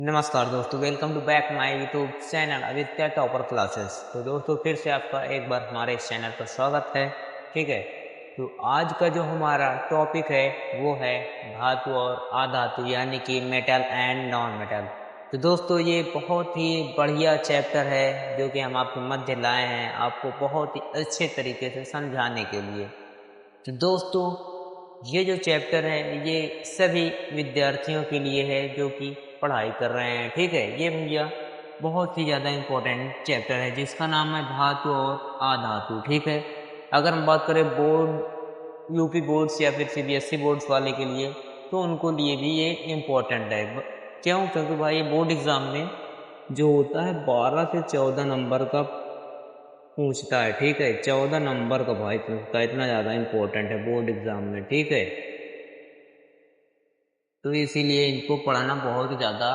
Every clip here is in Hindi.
नमस्कार दोस्तों, welcome to back my YouTube channel Aditya topper classes. तो दोस्तों फिर से आपका एक बार हमारे इस चैनल पर स्वागत है। ठीक है, तो आज का जो हमारा टॉपिक है वो है धातु और अधातु, यानी कि मेटल एंड नॉन मेटल। तो दोस्तों ये बहुत ही बढ़िया चैप्टर है जो कि हम आपके मध्य लाए हैं आपको बहुत ही अच्छे तरीके से समझाने के लिए। तो दोस्तों ये जो चैप्टर है ये सभी विद्यार्थियों के लिए है जो कि पढ़ाई कर रहे हैं। ठीक है, ये भैया बहुत ही ज़्यादा इम्पोर्टेंट चैप्टर है जिसका नाम है धातु और अधातु। ठीक है, अगर हम बात करें बोर्ड यूपी बोर्ड्स या फिर सीबीएसई बोर्ड्स वाले के लिए तो उनको लिए भी ये इम्पोर्टेंट है। क्यों? क्योंकि भाई ये बोर्ड एग्ज़ाम में जो होता है 12 से 14 नंबर का पूछता है। ठीक है, 14 नंबर का भाई पूछता है, इतना ज़्यादा इम्पोर्टेंट है बोर्ड एग्ज़ाम में। ठीक है, तो इसीलिए इनको पढ़ना बहुत ज़्यादा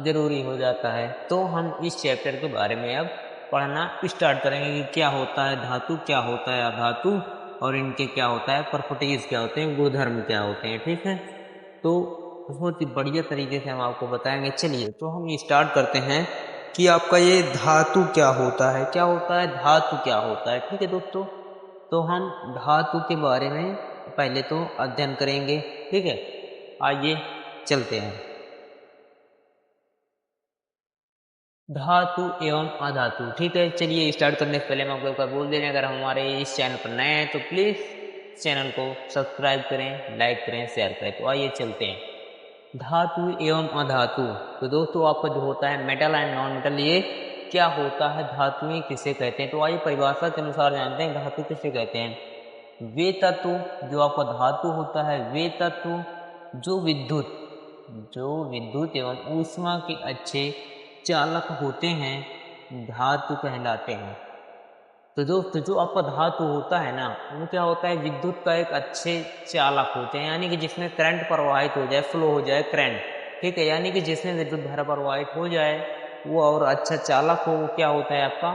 ज़रूरी हो जाता है। तो हम इस चैप्टर के बारे में अब पढ़ना स्टार्ट करेंगे कि क्या होता है धातु, क्या होता है अधातु और इनके क्या होता है प्रॉपर्टीज़, क्या होते हैं गुणधर्म, क्या होते हैं। ठीक है, तो बहुत ही बढ़िया तरीके से हम आपको बताएंगे। चलिए तो हम स्टार्ट करते हैं कि आपका ये धातु क्या होता है, क्या होता है धातु, क्या होता है। ठीक है दोस्तों, तो हम धातु के बारे में पहले तो अध्ययन करेंगे। ठीक है, आइए चलते हैं। धातु एवं अधातु। ठीक है, चलिए स्टार्ट करने से पहले हम आपको एक बार बोल दे रहे हैं, अगर हमारे इस चैनल पर नए हैं तो प्लीज़ चैनल को सब्सक्राइब करें, लाइक करें, शेयर करें। तो आइए चलते हैं। धातु एवं अधातु। तो दोस्तों आपका जो होता है मेटल एंड नॉन मेटल, ये क्या होता है, धातुएं किसे कहते हैं। तो आइए परिभाषा के अनुसार जानते हैं धातु किसे कहते हैं। वे तत्व, जो आपका धातु होता है, वे तत्व जो विद्युत एवं ऊष्मा के अच्छे चालक होते हैं धातु कहलाते हैं। तो दोस्तों जो आपका धातु होता है ना, वो क्या होता है, विद्युत का एक अच्छे चालक होते हैं, यानी कि जिसमें करंट प्रवाहित हो जाए, फ्लो हो जाए करंट। ठीक है, यानी कि जिसमें विद्युत धारा प्रवाहित हो जाए वो और अच्छा चालक हो, वो क्या होता है आपका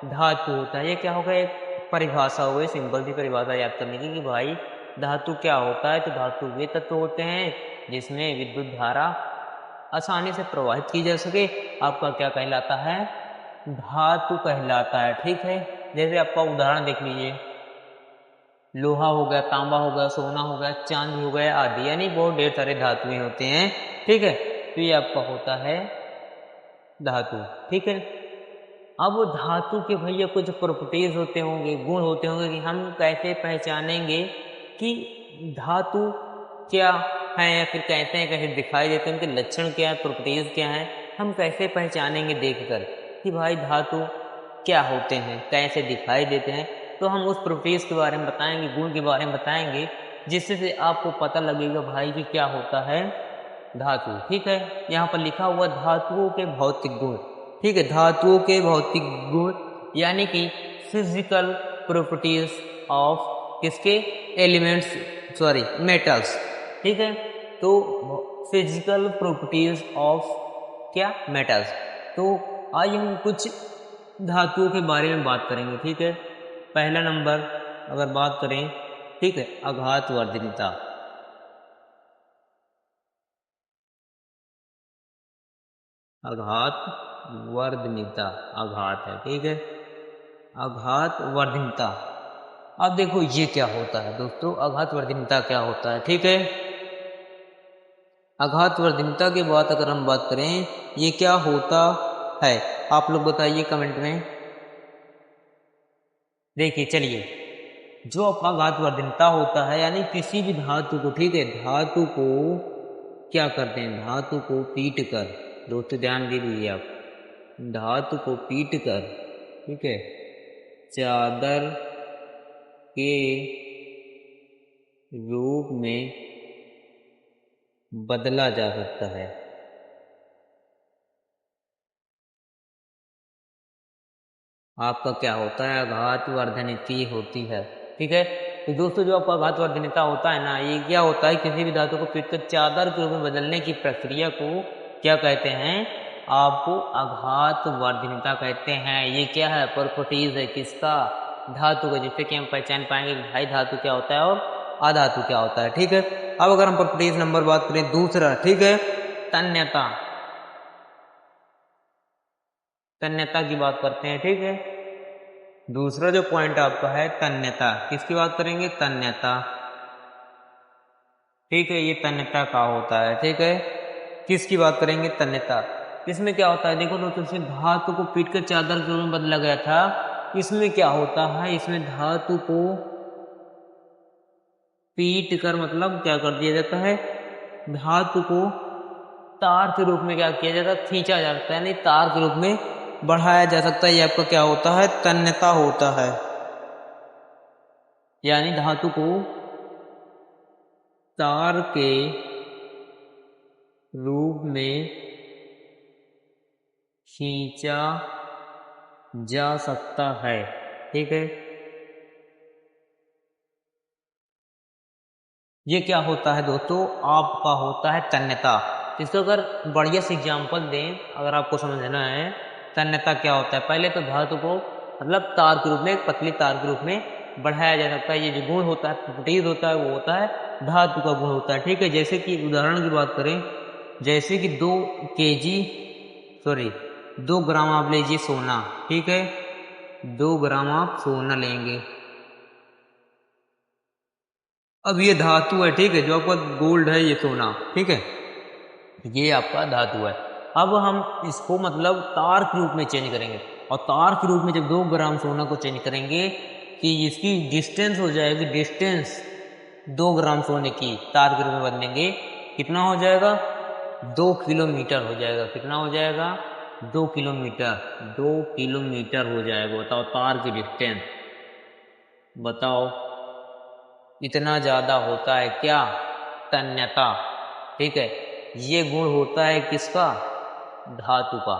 धातु होता है। ये क्या होगा, एक परिभाषा हो गई, सिंपल सी परिभाषा याद करने की कि भाई धातु क्या होता है। तो धातु वे तत्व होते हैं जिसमें विद्युत धारा आसानी से प्रवाहित की जा सके, आपका क्या कहलाता है, धातु कहलाता है। ठीक है, जैसे आपका उदाहरण देख लीजिए, लोहा हो गया, तांबा हो गया, सोना हो गया, चांदी हो गया आदि, यानी बहुत ढेर सारे धातुएं होते हैं। ठीक है, तो ये आपका होता है धातु। ठीक है, अब धातु के भैया कुछ प्रॉपर्टीज होते होंगे, गुण होते होंगे कि हम कैसे पहचानेंगे कि धातु क्या है या फिर कैसे हैं, कैसे दिखाई देते हैं, उनके लक्षण क्या है, प्रॉपर्टीज क्या है, हम कैसे पहचानेंगे देखकर कि भाई धातु क्या होते हैं, कैसे दिखाई देते हैं। तो हम उस प्रॉपर्टीज के बारे में बताएंगे, गुण के बारे में बताएंगे, जिससे से आपको पता लगेगा भाई कि क्या होता है धातु। ठीक है, यहाँ पर लिखा हुआ धातुओं के भौतिक गुण। ठीक है, धातुओं के भौतिक गुण यानी कि फिजिकल प्रॉपर्टीज ऑफ किसके एलिमेंट्स, सॉरी मेटल्स। ठीक है, तो फिजिकल प्रॉपर्टीज ऑफ क्या मेटल्स। तो आइए हम कुछ धातुओं के बारे में बात करेंगे। ठीक है, पहला नंबर अगर बात करें, ठीक है, आघात वर्धनीयता। आघात वर्धनीयता, आघात है। ठीक है, आघात वर्धनीयता। अब देखो ये क्या होता है दोस्तों, आघात वर्धनीयता क्या होता है। ठीक है, आघात वर्धनीयता की बात अगर हम बात करें, ये क्या होता है, आप लोग बताइए कमेंट में। देखिए चलिए, जो आपका आघात वर्धनीयता होता है, यानी किसी भी धातु को, ठीक है, धातु को क्या करते हैं, धातु को पीट कर, दोस्तों ध्यान दे दीजिए आप, धातु को पीट कर, ठीक है, चादर के रूप में बदला जा सकता है। आपका क्या होता है, आघात वर्धनीयता होती है। ठीक है, तो दोस्तों जो आपका आघात वर्धनीयता होता है ना, ये क्या होता है, किसी भी धातु को पीटकर चादर के रूप में बदलने की प्रक्रिया को क्या कहते हैं, आपको आघात वर्धनीयता कहते हैं। ये क्या है, प्रॉपर्टीज है किसका, धातु का, जिससे कि हम पहचान पाएंगे कि भाई धातु क्या होता है और अधातु क्या होता है। ठीक है, अब अगर हम प्रॉपर्टीज नंबर बात करें दूसरा, ठीक है, तन्यता। तन्यता की बात करते हैं, ठीक है। दूसरा जो पॉइंट आपका है तन्यता, किसकी बात करेंगे? तन्यता, ठीक है। ये तन्यता का होता है, ठीक है। किसकी बात करेंगे? तन्यता। इसमें क्या होता है देखो दोस्तों, इसमें धातु को पीट कर चादर के रूप में बदला गया था। इसमें क्या होता है, इसमें धातु को पीट कर मतलब क्या कर दिया जाता है, धातु को तार के रूप में क्या किया जाता है, खींचा जाता है, यानी तार के रूप में बढ़ाया जा सकता है। ये आपका क्या होता है? तन्यता होता है। यानी धातु को तार के रूप में खींचा जा सकता है, ठीक है। ये क्या होता है दोस्तों, आपका होता है तन्यता। इसको अगर बढ़िया से एग्जाम्पल दें, अगर आपको समझना है तन्यता क्या होता है, पहले तो धातु को मतलब तार के रूप में, पतली तार के रूप में बढ़ाया जा सकता है। ये जो गुण होता है, प्रॉपर्टीज होता है, वो होता है धातु का गुण होता है, ठीक है। जैसे कि उदाहरण की बात करें, जैसे कि 2 ग्राम आप लीजिए सोना, ठीक है। 2 ग्राम आप सोना लेंगे। अब ये धातु है, ठीक है, जो आपका गोल्ड है, ये सोना, ठीक है, ये आपका धातु है। अब हम इसको मतलब तार के रूप में चेंज करेंगे, और तार के रूप में जब 2 ग्राम सोना को चेंज करेंगे कि इसकी डिस्टेंस हो जाएगी, डिस्टेंस 2 ग्राम सोने की तार के रूप में बदलेंगे, कितना हो जाएगा? 2 किलोमीटर हो जाएगा। कितना हो जाएगा? 2 किलोमीटर। 2 किलोमीटर हो जाएगा। बताओ तार की डिस्टेंस, बताओ इतना ज़्यादा होता है क्या? तन्यता, ठीक है। ये गुण होता है किसका? धातु का,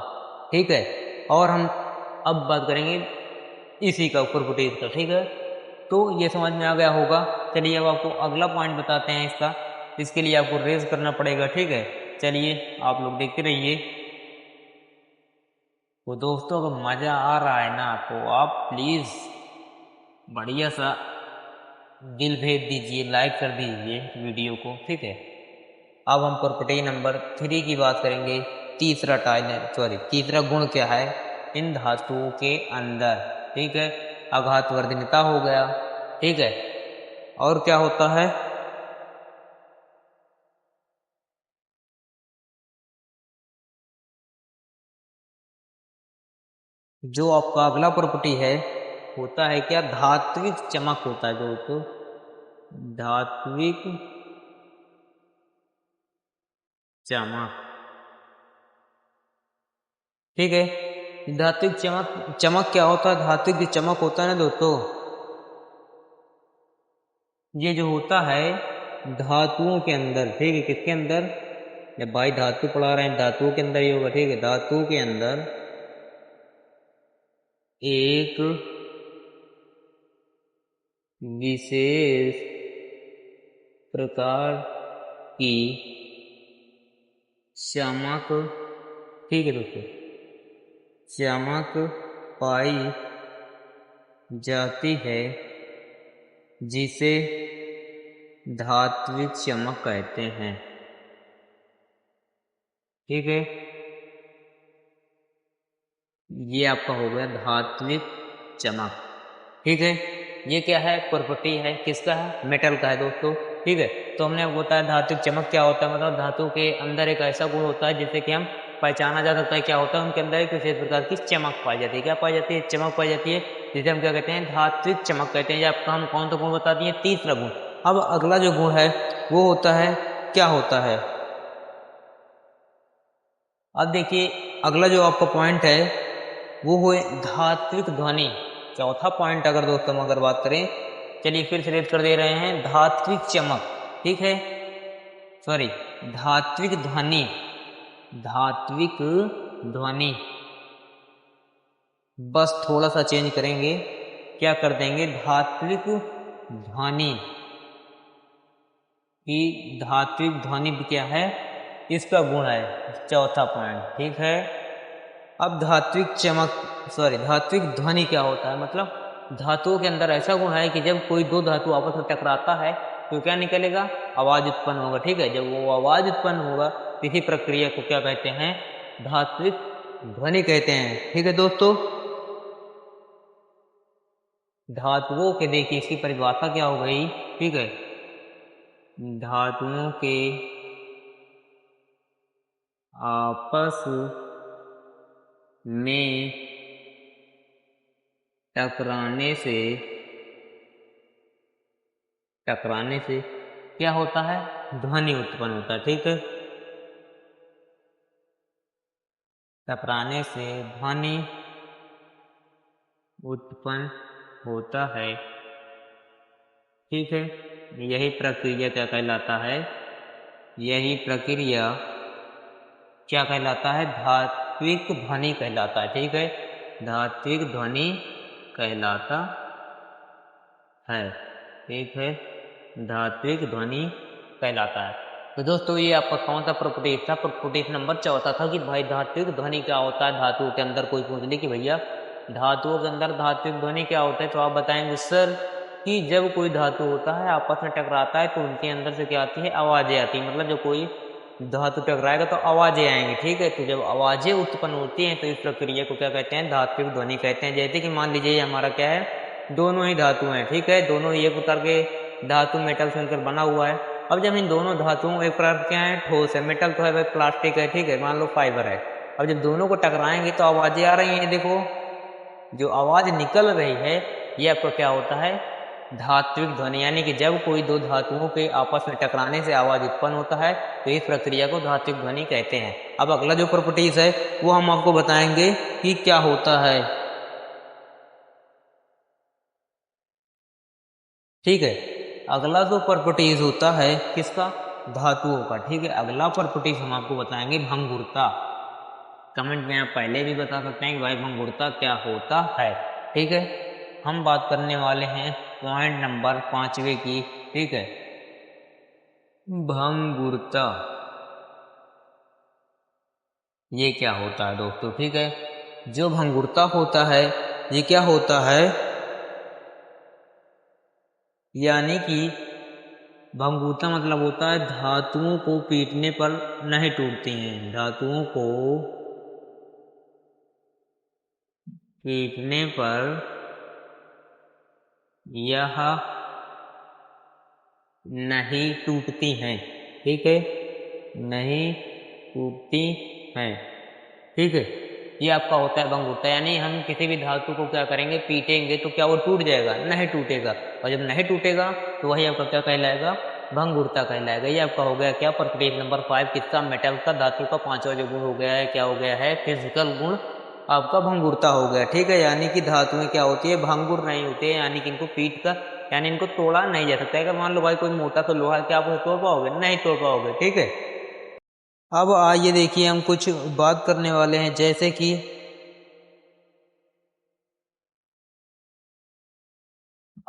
ठीक है। और हम अब बात करेंगे इसी का, प्रॉपर्टीज का, ठीक है। तो ये समझ में आ गया होगा। चलिए अब आपको अगला पॉइंट बताते हैं इसका। इसके लिए आपको रेज करना पड़ेगा, ठीक है। चलिए आप लोग देखते रहिए। तो दोस्तों अगर मज़ा आ रहा है ना, तो आप प्लीज़ बढ़िया सा दिल भेज दीजिए, लाइक कर दीजिए वीडियो को, ठीक है। अब हम प्रॉपर्टी नंबर 3 की बात करेंगे। तीसरा गुण क्या है इन धातुओं के अंदर, ठीक है। आघातवर्धनता हो गया, ठीक है। और क्या होता है? जो आपका अगला प्रॉपर्टी है होता है क्या? धात्विक चमक होता है दोस्तों, धात्विक चमक, ठीक है। धात्विक चमक, चमक क्या होता है? धात्विक जो चमक होता है ना दोस्तों, ये जो होता है धातुओं के अंदर, ठीक है। किसके अंदर? जब भाई धातु पढ़ा रहे हैं, धातुओं के अंदर ही होगा, ठीक है। धातु के अंदर एक विशेष प्रकार की चमक, ठीक है दोस्तों, चमक पाई जाती है, जिसे धात्विक चमक कहते हैं, ठीक है। ये आपका हो गया धात्विक चमक, ठीक है। ये क्या है? प्रॉपर्टी है, किसका है? मेटल का है दोस्तों, ठीक है। तो हमने आपको बताया धात्विक चमक क्या होता है, मतलब धातु के अंदर एक ऐसा गुण होता है जिससे कि हम पहचाना जा सकता है क्या होता है, उनके अंदर एक विशेष प्रकार की चमक पाई जाती है। क्या पाई जाती है? चमक पाई जाती है, जिसे हम क्या कहते हैं? धात्विक चमक कहते हैं। आपका हम कौन सा गुण बता दिए? तीसरा गुण। अब अगला जो गुण है वो होता है, क्या होता है? अब देखिए अगला जो आपका पॉइंट है वो है धात्विक ध्वनि। चौथा पॉइंट अगर दोस्तों हम अगर बात करें, चलिए फिर से रेट कर दे रहे हैं, धात्विक चमक, ठीक है, सॉरी, धात्विक ध्वनि, धात्विक ध्वनि, बस थोड़ा सा चेंज करेंगे, क्या कर देंगे? धात्विक ध्वनि की, धात्विक ध्वनि क्या है? इसका गुण है चौथा पॉइंट, ठीक है। अब धात्विक चमक, सॉरी, धात्विक ध्वनि क्या होता है? मतलब धातुओं के अंदर ऐसा गुण है कि जब कोई दो धातु आपस में टकराता है तो क्या निकलेगा? आवाज उत्पन्न होगा, ठीक है। जब वो आवाज उत्पन्न होगा, इसी प्रक्रिया को क्या कहते हैं? धात्विक ध्वनि कहते हैं। ठीक है दोस्तों, धातुओं के देखिए इसकी परिभाषा क्या हो गई। ठीक है, धातुओं के आपस में टकराने से क्या होता है, ध्वनि उत्पन्न होता है। ठीक है, टकराने से ध्वनि उत्पन्न होता है। ठीक है, यही प्रक्रिया क्या कहलाता है, यही प्रक्रिया क्या कहलाता है, धात्विक ध्वनि कहलाता है। ठीक है, धात्विक ध्वनि कहलाता है। ठीक है, धात्विक ध्वनि कहलाता है। तो दोस्तों ये आपका कौन सा प्रॉपर्टीज था, प्रॉपर्टीज नंबर चौथा था कि भाई धात्विक ध्वनि क्या होता है। धातुओं के अंदर कोई पूछ ले कि भैया धातुओं के अंदर धात्विक ध्वनि क्या होता है, तो आप बताएंगे सर कि जब कोई धातु होता है आपस में टकराता है तो उनके अंदर से क्या आती है, आवाजें आती है। मतलब जब कोई धातु टकराएगा तो आवाजें आएंगी। ठीक है, तो जब आवाजें उत्पन्न होती हैं तो इस प्रक्रिया को क्या कहते हैं, धात्विक ध्वनि कहते हैं। जैसे कि मान लीजिए हमारा क्या है, दोनों ही धातु हैं। ठीक है, दोनों ही एक प्रकार के धातु मेटल से मिलकर बना हुआ है। अब जब इन दोनों धातुओं एक प्रकार क्या है, ठोस है, मेटल तो है भाई, प्लास्टिक है। ठीक है, मान लो फाइबर है। अब जब दोनों को टकराएंगे तो आवाजें आ रही हैं। देखो जो आवाज निकल रही है ये आपको क्या होता है, धात्विक ध्वनि। यानी कि जब कोई दो धातुओं के आपस में टकराने से आवाज उत्पन्न होता है तो इस प्रक्रिया को धात्विक ध्वनि कहते हैं। अब अगला जो प्रॉपर्टीज है वो हम आपको बताएंगे कि क्या होता है। ठीक है, अगला जो प्रॉपर्टीज होता है किसका, धातुओं का। ठीक है, अगला प्रॉपर्टीज हम आपको बताएंगे भंगुरता। कमेंट में आप पहले भी बता सकते हैं कि भाई भंगुरता क्या होता है। ठीक है, हम बात करने वाले हैं पॉइंट नंबर 5वें की। ठीक है, भंगुरता ये क्या होता है दोस्तों। ठीक है, जो भंगुरता होता है ये क्या होता है, यानी कि भंगुरता मतलब होता है धातुओं को पीटने पर नहीं टूटती हैं। धातुओं को पीटने पर यह नहीं टूटती हैं। ठीक है, नहीं टूटती हैं। ठीक है, ये आपका होता है भंगुरता। यानी हम किसी भी धातु को क्या करेंगे, पीटेंगे तो क्या वो टूट जाएगा, नहीं टूटेगा। और जब नहीं टूटेगा तो वही आपका क्या कहलाएगा, भंगुरता कहलाएगा। ये आपका हो गया क्या, प्रॉपर्टी नंबर 5 किसका, मेटल का, धातु का 5वां जो गुण हो गया है, क्या हो गया है, फिजिकल गुण आपका भंगुरता हो गया। ठीक है, यानी कि धातुएं क्या होती है, भंगुर नहीं होती है। यानी कि इनको पीट कर, यानी इनको तोड़ा नहीं जा सकता है। अगर मान लो भाई कोई मोटा सा लोहा है, क्या आप उसे तोड़ पाओगे, नहीं तोड़ पाओगे। ठीक है, अब आइए देखिए हम कुछ बात करने वाले हैं, जैसे कि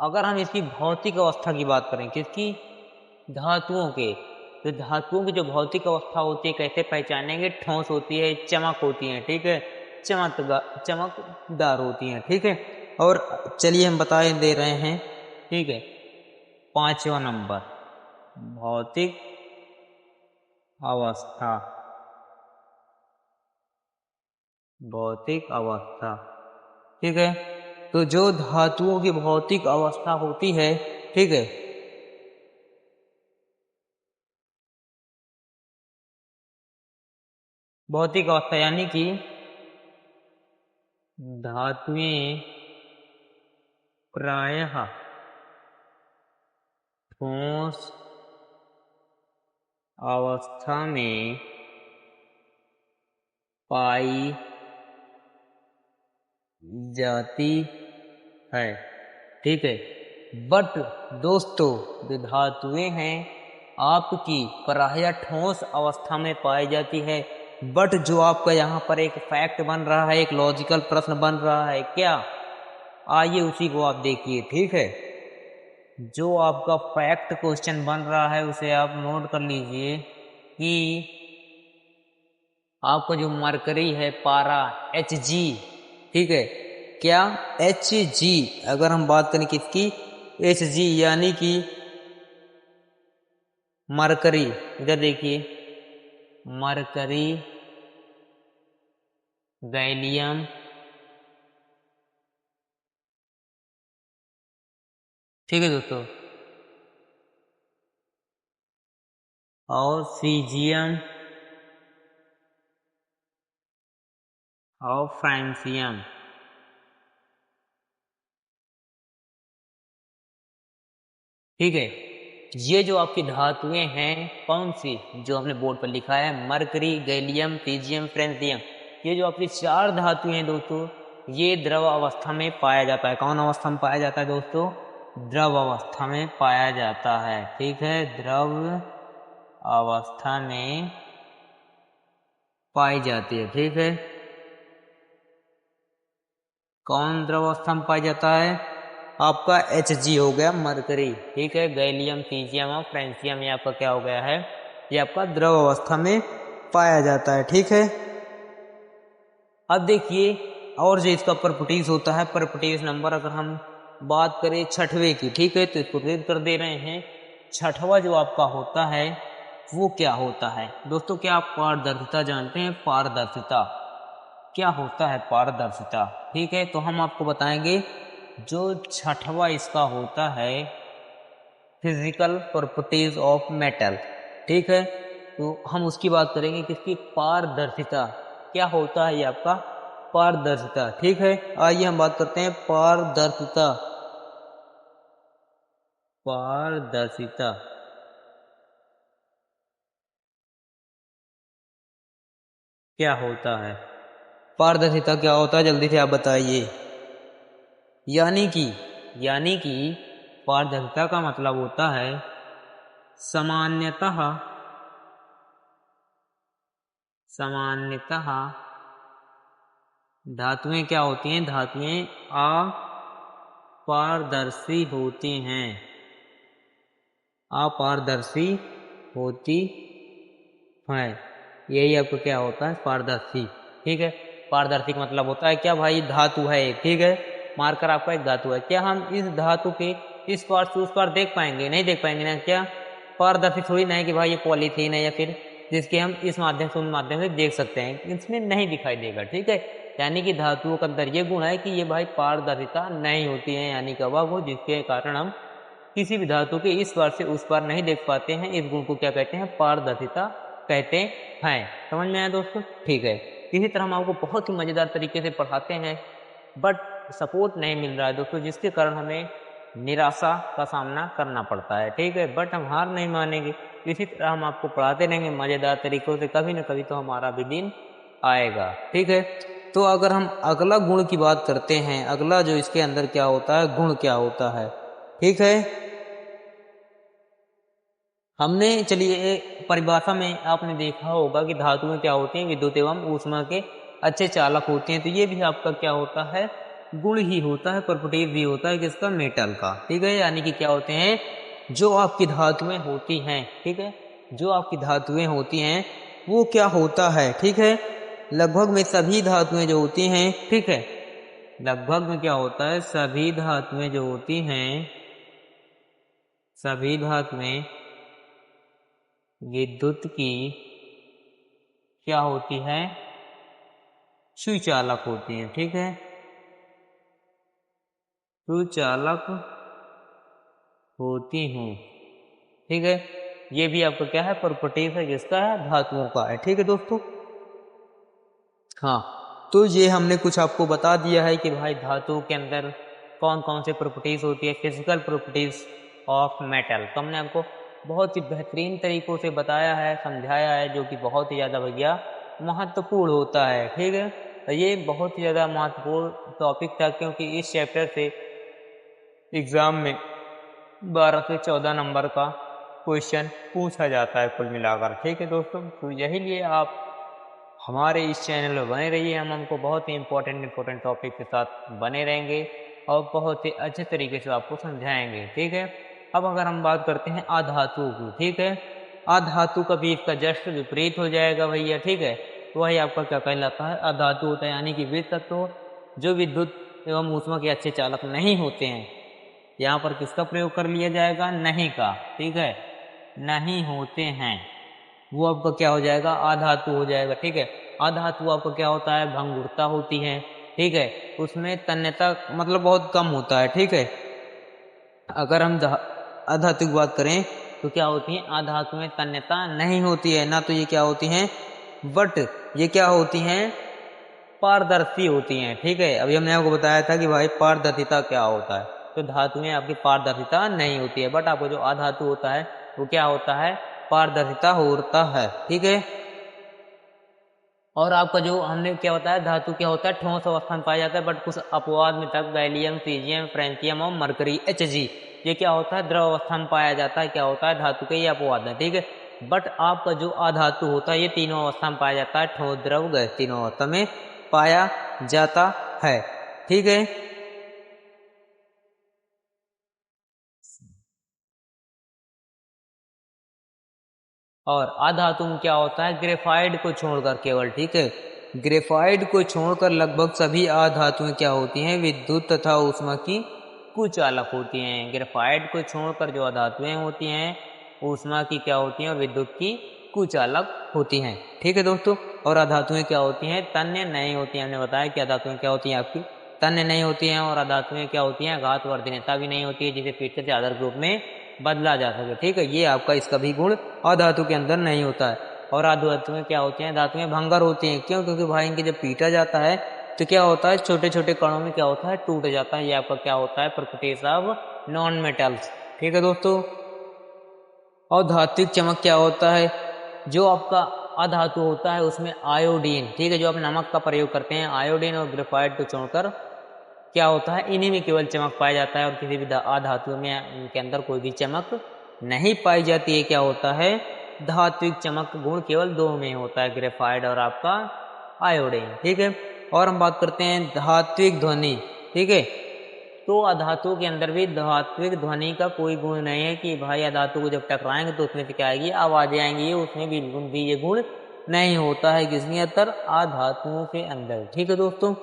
अगर हम इसकी भौतिक अवस्था की बात करें, किसकी, धातुओं के, तो धातुओं की जो भौतिक अवस्था होती है कैसे पहचानेंगे, ठोस होती है, चमक होती है। ठीक है, चमकदार होती हैं। ठीक है, और चलिए हम बता दे रहे हैं। ठीक है, 5वां नंबर भौतिक अवस्था, भौतिक अवस्था। ठीक है, तो जो धातुओं की भौतिक अवस्था होती है, ठीक है, भौतिक अवस्था यानी कि धातुएं प्रायः ठोस अवस्था में पाई जाती है। ठीक है, बट दोस्तों जो धातुएं हैं आपकी प्रायः ठोस अवस्था में पाई जाती है। बट जो आपका यहाँ पर एक फैक्ट बन रहा है, एक लॉजिकल प्रश्न बन रहा है, क्या, आइए उसी को आप देखिए। ठीक है, जो आपका फैक्ट क्वेश्चन बन रहा है उसे आप नोट कर लीजिए कि आपका जो मरकरी है, पारा Hg, ठीक है, क्या, Hg, अगर हम बात करें किसकी, Hg, यानी कि मरकरी, इधर देखिए, मरकरी गैलियम, ठीक है दोस्तों, और सीजियम और फ्रांसियम। ठीक है, ये जो आपकी धातुएं हैं कौन सी, जो हमने बोर्ड पर लिखा है मरकरी, गैलियम, सीजियम, फ्रांसियम, ये जो आपकी चार धातुएं हैं दोस्तों, ये द्रव अवस्था में पाया जाता है। कौन अवस्था में पाया जाता है दोस्तों? द्रव अवस्था में पाया जाता है। ठीक है, द्रव अवस्था में पाई जाती है। ठीक है, कौन द्रव अवस्था में पाया जाता है? आपका Hg हो गया मरकरी। ठीक है, गैलियम, सीजियम और फ्रांसियम, ये आपका क्या हो गया है? ये आपका द्रव अवस्था में पाया जाता है। ठीक है, अब देखिए और जो इसका प्रॉपर्टीज होता है, प्रॉपर्टीज नंबर अगर हम बात करें छठवें की, ठीक है, तो इसको रीड कर दे रहे हैं। छठवा जो आपका होता है वो क्या होता है दोस्तों? क्या आप पारदर्शिता जानते हैं? पारदर्शिता क्या होता है? पारदर्शिता। ठीक है, तो हम आपको बताएंगे जो छठवा इसका होता है फिजिकल प्रॉपर्टीज ऑफ मेटल। ठीक है, तो हम उसकी बात करेंगे किसकी? पारदर्शिता। क्या होता है ये आपका? पारदर्शिता। ठीक है, आइए हम बात करते हैं पारदर्शिता। पारदर्शिता क्या होता है? पारदर्शिता क्या होता है, जल्दी से आप बताइए। यानी कि पारदर्शिता का मतलब होता है सामान्यतः सामान्यतः धातुएं क्या होती हैं? धातुएं अपारदर्शी होती हैं। अपारदर्शी होती है, यही आपको क्या होता है? पारदर्शी। ठीक है, पारदर्शी का मतलब होता है क्या भाई? धातु है एक। ठीक है, मार्कर आपका एक धातु है। क्या हम इस धातु के इस पार से उस पार देख पाएंगे? नहीं देख पाएंगे ना। क्या पारदर्शी थोड़ी ना है कि भाई ये पॉलीथीन है या फिर जिसके हम इस माध्यम से उन माध्यम से देख सकते हैं, इसमें नहीं दिखाई देगा। ठीक है, यानी कि धातुओं के अंदर ये गुण है कि ये भाई पारदर्शिता नहीं होती है, यानी कि अभाव हो, जिसके कारण हम किसी भी धातु के इस पार से उस पार नहीं देख पाते हैं। इस गुण को क्या कहते हैं? पारदर्शिता कहते हैं। समझ में आया दोस्तों? ठीक है, इसी तरह हम आपको बहुत ही मजेदार तरीके से पढ़ाते हैं, बट सपोर्ट नहीं मिल रहा है दोस्तों, जिसके कारण हमें निराशा का सामना करना पड़ता है। ठीक है, बट हम हार नहीं मानेंगे, इसी तरह हम आपको पढ़ाते रहेंगे मजेदार तरीकों से, कभी ना कभी तो हमारा भी दिन आएगा। ठीक है, तो अगर हम अगला गुण की बात करते हैं, अगला जो इसके अंदर क्या होता है, गुण क्या होता है? ठीक है, हमने चलिए परिभाषा में आपने देखा होगा कि धातुएं क्या होती हैं? विद्युत एवं ऊष्मा के अच्छे चालक होते हैं। तो ये भी आपका क्या होता है? गुण ही होता है, प्रॉपर्टीज भी होता है किसका? मेटल का। ठीक है, यानी कि क्या होते हैं? जो आपकी धातुएं होती हैं, ठीक है, जो आपकी धातुएं होती हैं वो क्या होता है? ठीक है, लगभग में सभी धातुएं जो होती हैं, ठीक है, लगभग में क्या होता है? सभी धातुएं जो होती हैं, सभी धातुएं विद्युत की क्या होती है? सुचालक होती हैं। ठीक है, सुचालक होती हूँ। ठीक है, ये भी आपका क्या है? प्रॉपर्टीज है, किसका है? धातुओं का है। ठीक है दोस्तों, हाँ, तो ये हमने कुछ आपको बता दिया है कि भाई धातु के अंदर कौन कौन से प्रॉपर्टीज होती है, फिजिकल प्रॉपर्टीज ऑफ मेटल। तो हमने आपको बहुत ही बेहतरीन तरीकों से बताया है, समझाया है, जो कि बहुत ही ज़्यादा भैया महत्वपूर्ण होता है। ठीक है, तो ये बहुत ही ज़्यादा महत्वपूर्ण टॉपिक था, क्योंकि इस चैप्टर से एग्ज़ाम में 12 से 14 नंबर का क्वेश्चन पूछा जाता है कुल मिलाकर। ठीक है दोस्तों, तो यही लिए आप हमारे इस चैनल में बने रहिए। हम हमको बहुत ही इंपॉर्टेंट टॉपिक के साथ बने रहेंगे और बहुत ही अच्छे तरीके से आपको समझाएंगे। ठीक है, अब अगर हम बात करते हैं अधातु की, ठीक है, अधातु का भी इसका जस्ट विपरीत हो जाएगा भैया। ठीक है, तो वही आपका क्या कहलाता है? अधातु होता है, यानी कि वे तत्व जो विद्युत एवं ऊष्मा के अच्छे चालक नहीं होते हैं। यहाँ पर किसका प्रयोग कर लिया जाएगा? नहीं का। ठीक है, नहीं होते हैं, वो आपका क्या हो जाएगा? अधातु हो जाएगा। ठीक है, अधातु आपका क्या होता है, भंगुरता होती है, ठीक है, उसमें तन्यता मतलब बहुत कम होता है, ठीक है। अगर हम अधातु की बात करें तो क्या होती है, अधातु में तन्यता नहीं होती है, ना तो ये क्या होती हैं, बट ये क्या होती हैं, पारदर्शी होती हैं, ठीक है। अभी हमने आपको बताया था कि भाई पारदर्शिता क्या होता है, तो धातु में आपकी पारदर्शिता नहीं होती है, बट आपको जो अधातु होता है वो क्या होता है, पारदर्शिता होता है, ठीक है। और आपका जो हमने क्या बताया, धातु क्या होता है, ठोस अवस्था में पाया जाता है, बट कुछ अपवाद में तक गैलियम, सीजियम, फ्रेंचियम और मरकरी Hg ये क्या होता है, द्रव अवस्था में पाया जाता है, क्या होता है, धातु के ये अपवाद है, ठीक है। बट आपका जो अधातु होता है ये तीनों अवस्था में पाया जाता है, ठोस, द्रव, गैस, तीनों अवस्था में पाया जाता है, ठीक है। और अधातु में क्या होता है, ग्रेफाइड को छोड़कर केवल, ठीक है, ग्रेफाइड को छोड़कर लगभग सभी अधातुएं क्या होती हैं, विद्युत तथा ऊष्मा की कुचालक होती हैं। ग्रेफाइड को छोड़कर जो अधातुएं होती हैं ऊष्मा की क्या होती हैं और विद्युत की कुचालक होती हैं, ठीक है दोस्तों। और अधातुएं क्या होती हैं, तन्य नहीं होती हैं। हमने बताया कि अधातुएं क्या होती हैं, आपकी तन्य नहीं होती हैं, और अधातुएं क्या होती हैं, घातवर्धनीयता भी नहीं होती है, जिसे फिर से आधार ग्रुप में बदला जा सके, ठीक है। ये आपका इसका भी गुण अधातु के अंदर नहीं होता है। और अधातुएं क्या होती हैं, धातुएं भंगर होती हैं, क्यों, क्योंकि भाई इनके जब पीटा जाता है तो क्या होता है, छोटे छोटे कणों में क्या होता है, टूट जाता है। ये आपका क्या होता है, प्रॉपर्टीज ऑफ नॉन मेटल्स, ठीक है दोस्तों। और धात्विक चमक क्या होता है, जो आपका अधातु होता है उसमें आयोडीन, ठीक है, जो आप नमक का प्रयोग करते हैं, आयोडीन और ग्रेफाइट को छोड़कर क्या होता है, इन्हीं में केवल चमक पाया जाता है, और किसी भी अधातु में इनके अंदर कोई भी चमक नहीं पाई जाती है। क्या होता है, धात्विक चमक गुण केवल दो में होता है, ग्रेफाइट और आपका आयोडीन, ठीक है। और हम बात करते हैं धात्विक ध्वनि, ठीक है। तो अधातु के अंदर भी धात्विक ध्वनि का कोई गुण नहीं है कि भाई अधातु को जब टकराएंगे तो उसमें से क्या आएगी, आवाजें आएंगी, उसमें बिल्कुल भी ये गुण नहीं होता है, किसके अंदर, अधातुओं के अंदर, ठीक है दोस्तों।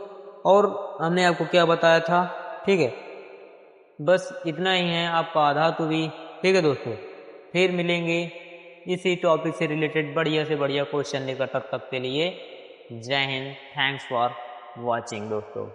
और हमने आपको क्या बताया था, ठीक है, बस इतना ही है आपका अधातु भी, ठीक है दोस्तों। फिर मिलेंगे इसी टॉपिक से रिलेटेड बढ़िया से बढ़िया क्वेश्चन लेकर, तब तक के लिए जय हिंद, थैंक्स फॉर वॉचिंग दोस्तों।